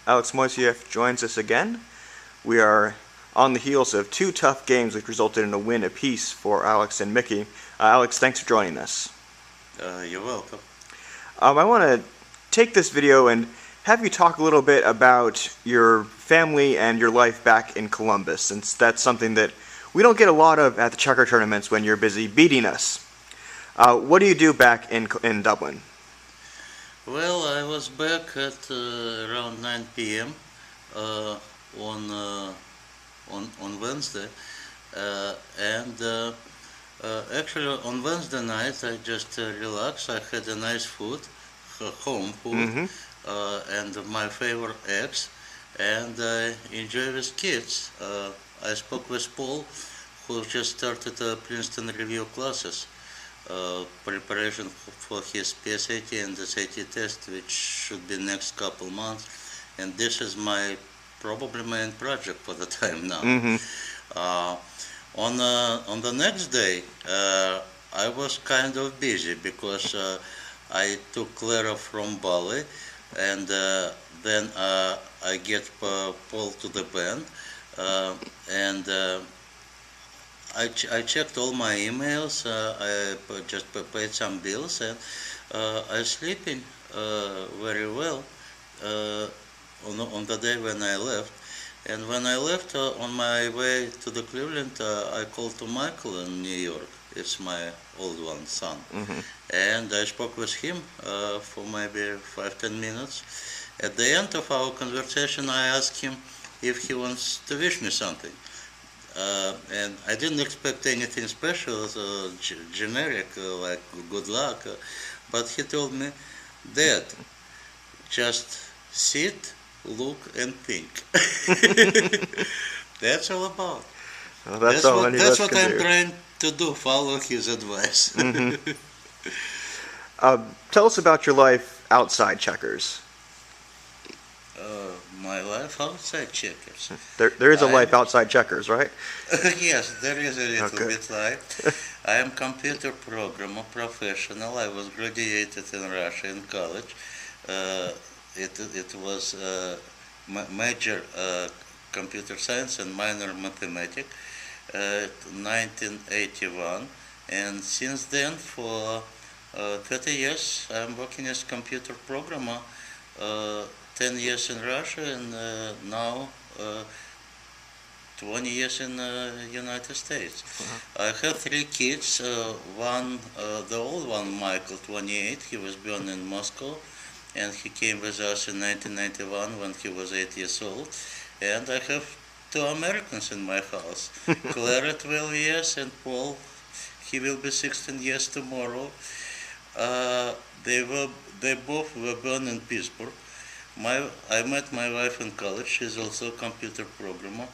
Alex Moiseyev joins us again. We are on the heels of two tough games which resulted in a win apiece for Alex and Mickey. Alex, thanks for joining us. You're welcome. I want to take this video and have you talk a little bit about your family and your life back in Columbus, since that's something that we don't get a lot of at the checker tournaments when you're busy beating us. What do you do back in Dublin? Well, I was back at around 9 p.m. On Wednesday, and actually on Wednesday night I just relaxed. I had a nice food, home food, and my favorite eggs, and I enjoy with kids. I spoke with Paul, who just started Princeton review classes. Preparation for his PSAT and SAT test, which should be next couple months, and this is probably main project for the time now. On the next day, I was kind of busy because I took Clara from Bali, and then I get Paul to the band, and I checked all my emails. I just paid some bills, and I sleeping very well on the day when I left. And when I left on my way to the Cleveland, I called to Michael in New York. It's my old one son, and I spoke with him for maybe 5-10 minutes. At the end of our conversation, I asked him if he wants to wish me something. And I didn't expect anything special, generic, like good luck, but he told me, Dad, just sit, look, and think. That's all about. Well, that's what I'm trying to do, follow his advice. Tell us about your life outside checkers. My life outside checkers. There is a life outside checkers, right? Yes, there is a little bit life. I am computer programmer, professional. I was graduated in Russia in college. It was major computer science and minor mathematics, 1981. And since then, for 30 years, I'm working as computer programmer. 10 years in Russia, and now 20 years in the United States. I have 3 kids. One, the old one, Michael, 28, he was born in Moscow, and he came with us in 1991 when he was 8 years old. And I have 2 Americans in my house, Clara, 12 years, and Paul, he will be 16 years tomorrow. They both were born in Pittsburgh. I met my wife in college. She's also a computer programmer.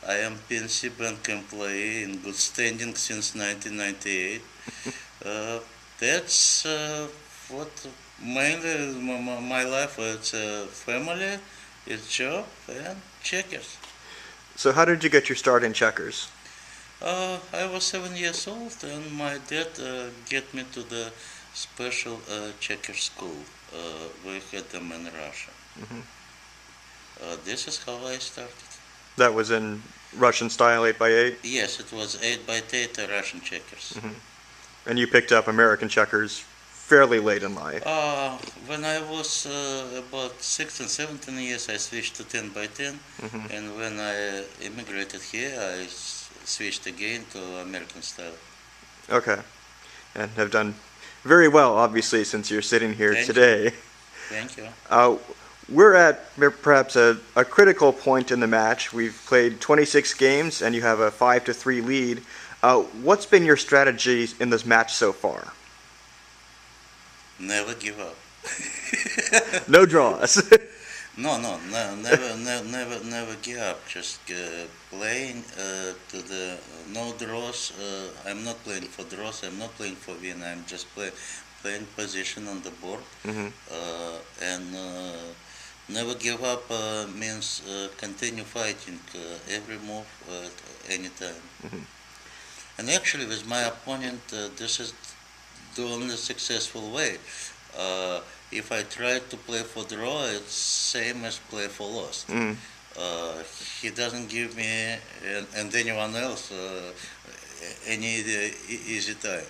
I am PNC Bank employee in good standing since 1998. That's what mainly my life. It's family, it's job, and checkers. So how did you get your start in checkers? I was 7 years old, and my dad get me to the special checker school. We had them in Russia. This is how I started. That was in Russian style 8x8? Yes, it was 8x8 Russian checkers. And you picked up American checkers fairly late in life? When I was about 16, 17 years, I switched to 10x10. And when I immigrated here, I switched again to American style. Okay. And have done very well, obviously, since you're sitting here today. Thank you. We're at perhaps a critical point in the match. We've played 26 games, and you have a 5-3 lead. What's been your strategy in this match so far? Never give up. No draws. Never give up. Just playing to the no draws. I'm not playing for draws. I'm not playing for win. I'm just playing position on the board. And never give up means continue fighting every move at any time. And actually, with my opponent, this is the only successful way. if I try to play for draw, it's same as play for lost. Mm. He doesn't give me and anyone else any easy time.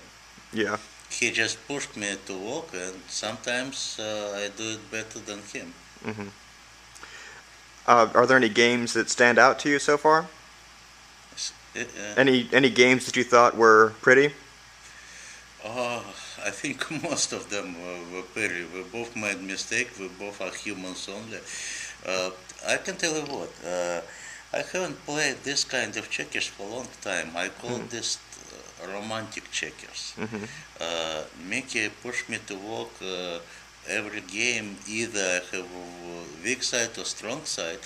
Yeah. He just pushed me to walk, and sometimes I do it better than him. Hmm. Are there any games that stand out to you so far? Any games that you thought were pretty? I think most of them were pretty. We both made mistakes. We both are humans only. I can tell you what. I haven't played this kind of checkers for a long time. I call this romantic checkers. Hmm. Mickey pushed me to walk every game. Either I have a weak side or strong side,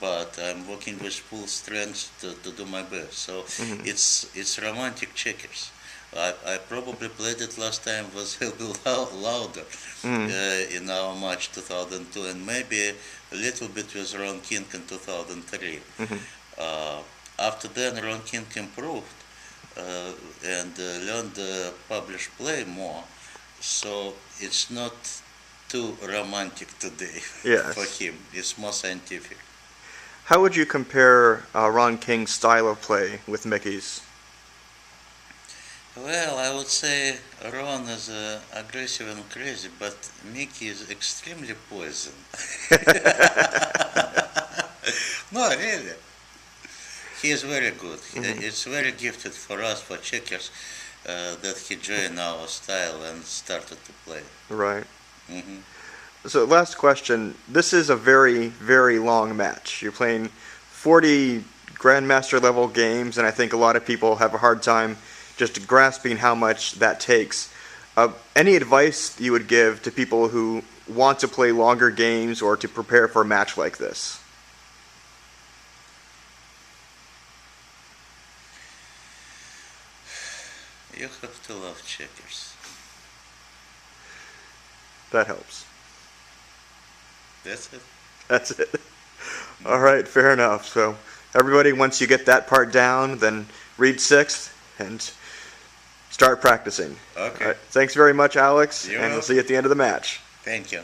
but I'm working with full strength to do my best. So it's romantic checkers. I probably played it last time was a little louder in our match 2002, and maybe a little bit with Ron King in 2003. After then, Ron King improved and learned publish play more, so it's not too romantic today Yes. for him. It's more scientific. How would you compare Ron King's style of play with Mickey's? Well, I would say Ron is aggressive and crazy, but Mickey is extremely poison. No, really. He is very good. It's very gifted for us, for checkers, that he joined our style and started to play. Right. Hmm. So last question. This is a very, very long match. You're playing 40 Grandmaster level games, and I think a lot of people have a hard time just grasping how much that takes. Any advice you would give to people who want to play longer games or to prepare for a match like this? You have to love checkers. That helps. That's it. That's it. All right, fair enough. So everybody, once you get that part down, then read sixth and start practicing. Okay. All right, thanks very much, Alex, You're and we'll welcome. see you at the end of the match. Thank you.